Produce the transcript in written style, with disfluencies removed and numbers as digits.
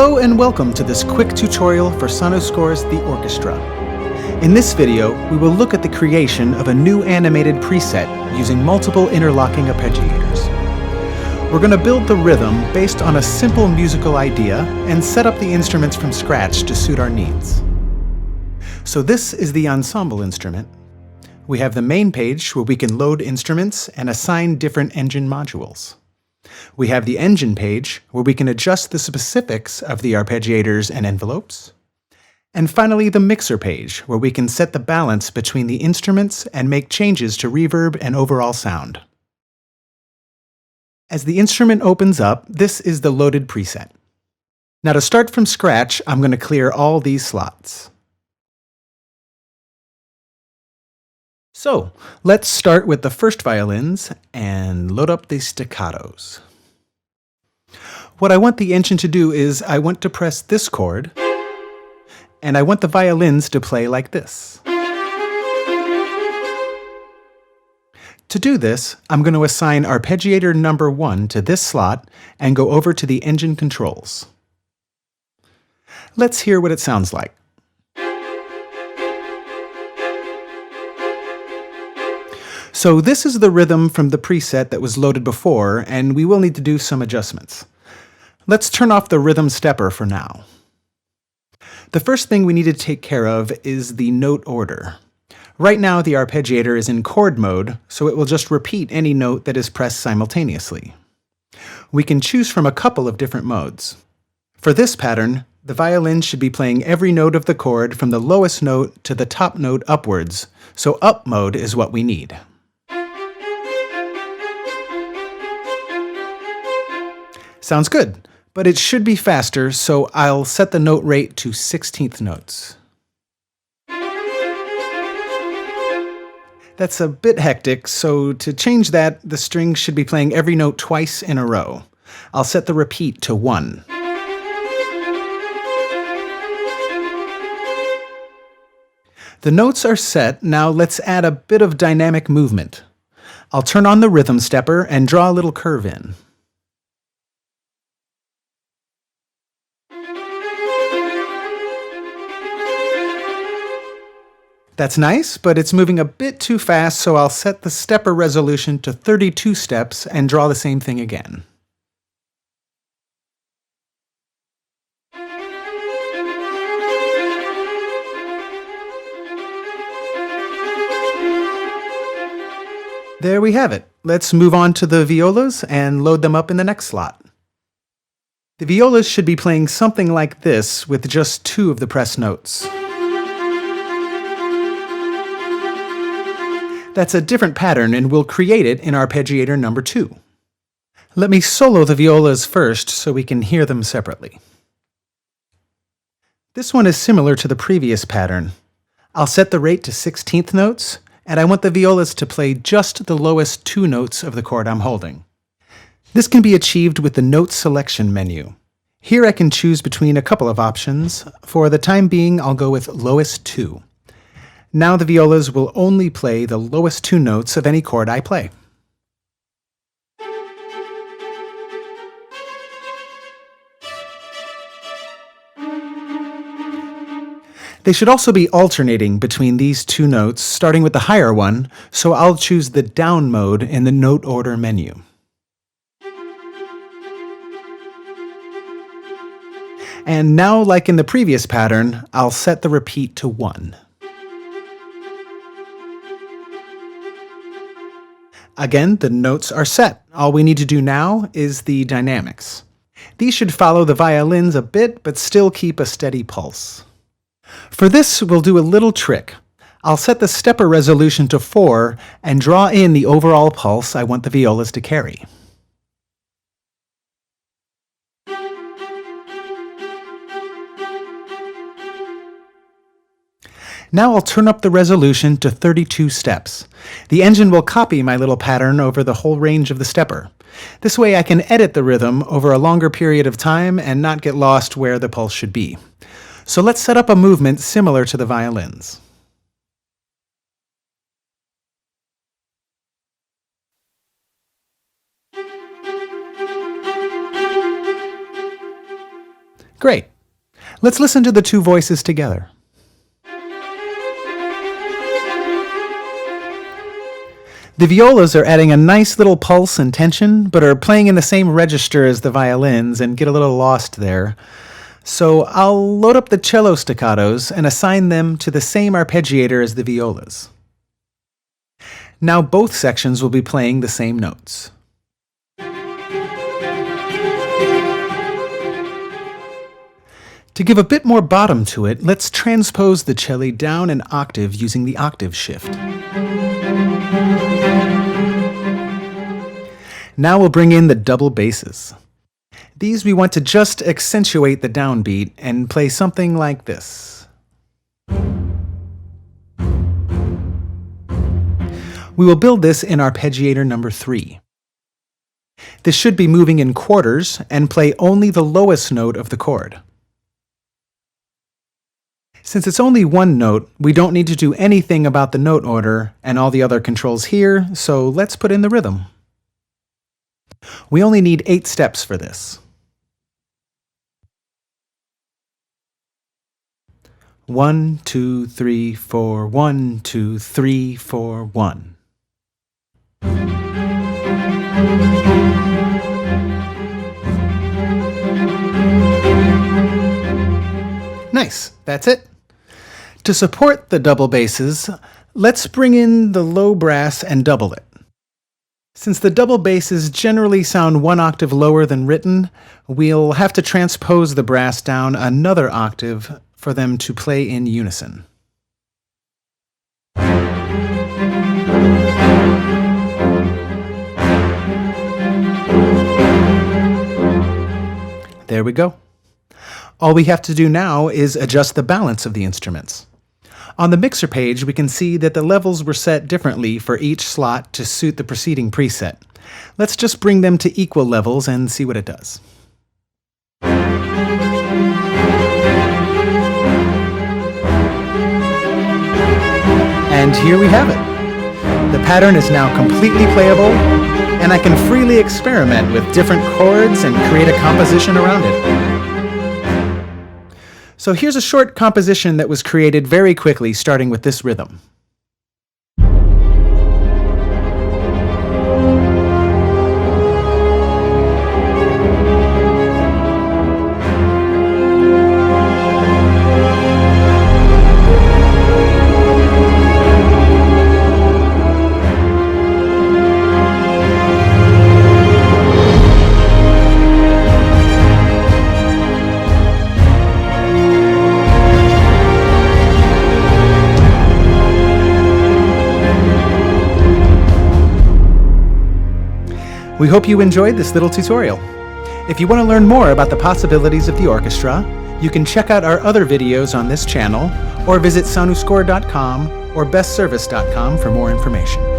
Hello and welcome to this quick tutorial for Sonoscore's The Orchestra. In this video, we will look at the creation of a new animated preset using multiple interlocking arpeggiators. We're going to build the rhythm based on a simple musical idea and set up the instruments from scratch to suit our needs. So this is the ensemble instrument. We have the main page where we can load instruments and assign different engine modules. We have the engine page where we can adjust the specifics of the arpeggiators and envelopes. And finally, the mixer page where we can set the balance between the instruments and make changes to reverb and overall sound. As the instrument opens up, this is the loaded preset. Now to start from scratch, I'm going to clear all these slots. So, let's start with the first violins and load up the staccatos. What I want the engine to do is I want to press this chord, and I want the violins to play like this. To do this, I'm going to assign arpeggiator number 1 to this slot and go over to the engine controls. Let's hear what it sounds like. So this is the rhythm from the preset that was loaded before, and we will need to do some adjustments. Let's turn off the rhythm stepper for now. The first thing we need to take care of is the note order. Right now the arpeggiator is in chord mode, so it will just repeat any note that is pressed simultaneously. We can choose from a couple of different modes. For this pattern, the violin should be playing every note of the chord from the lowest note to the top note upwards, so up mode is what we need. Sounds good, but it should be faster, so I'll set the note rate to 16th notes. That's a bit hectic, so to change that, the string should be playing every note twice in a row. I'll set the repeat to 1. The notes are set, now let's add a bit of dynamic movement. I'll turn on the rhythm stepper and draw a little curve in. That's nice, but it's moving a bit too fast, so I'll set the stepper resolution to 32 steps and draw the same thing again. There we have it. Let's move on to the violas and load them up in the next slot. The violas should be playing something like this with just 2 of the pressed notes. That's a different pattern, and we'll create it in arpeggiator number 2. Let me solo the violas first so we can hear them separately. This one is similar to the previous pattern. I'll set the rate to 16th notes, and I want the violas to play just the lowest 2 notes of the chord I'm holding. This can be achieved with the note selection menu. Here I can choose between a couple of options. For the time being, I'll go with lowest 2. Now the violas will only play the lowest 2 notes of any chord I play. They should also be alternating between these 2 notes, starting with the higher one, so I'll choose the down mode in the note order menu. And now, like in the previous pattern, I'll set the repeat to 1. Again, the notes are set. All we need to do now is the dynamics. These should follow the violins a bit, but still keep a steady pulse. For this, we'll do a little trick. I'll set the stepper resolution to 4 and draw in the overall pulse I want the violas to carry. Now I'll turn up the resolution to 32 steps. The engine will copy my little pattern over the whole range of the stepper. This way I can edit the rhythm over a longer period of time and not get lost where the pulse should be. So let's set up a movement similar to the violins. Great. Let's listen to the two voices together. The violas are adding a nice little pulse and tension, but are playing in the same register as the violins and get a little lost there. So I'll load up the cello staccatos and assign them to the same arpeggiator as the violas. Now both sections will be playing the same notes. To give a bit more bottom to it, let's transpose the cello down an octave using the octave shift. Now we'll bring in the double basses. These we want to just accentuate the downbeat and play something like this. We will build this in arpeggiator number 3. This should be moving in quarters and play only the lowest note of the chord. Since it's only one note, we don't need to do anything about the note order and all the other controls here, so let's put in the rhythm. We only need 8 steps for this. 1, 2, 3, 4, 1, 2, 3, 4, 1. Nice, that's it. To support the double basses, let's bring in the low brass and double it. Since the double basses generally sound 1 octave lower than written, we'll have to transpose the brass down another octave for them to play in unison. There we go. All we have to do now is adjust the balance of the instruments. On the mixer page, we can see that the levels were set differently for each slot to suit the preceding preset. Let's just bring them to equal levels and see what it does. And here we have it. The pattern is now completely playable, and I can freely experiment with different chords and create a composition around it. So here's a short composition that was created very quickly, starting with this rhythm. We hope you enjoyed this little tutorial. If you want to learn more about the possibilities of the orchestra, you can check out our other videos on this channel, or visit sonuscore.com or bestservice.com for more information.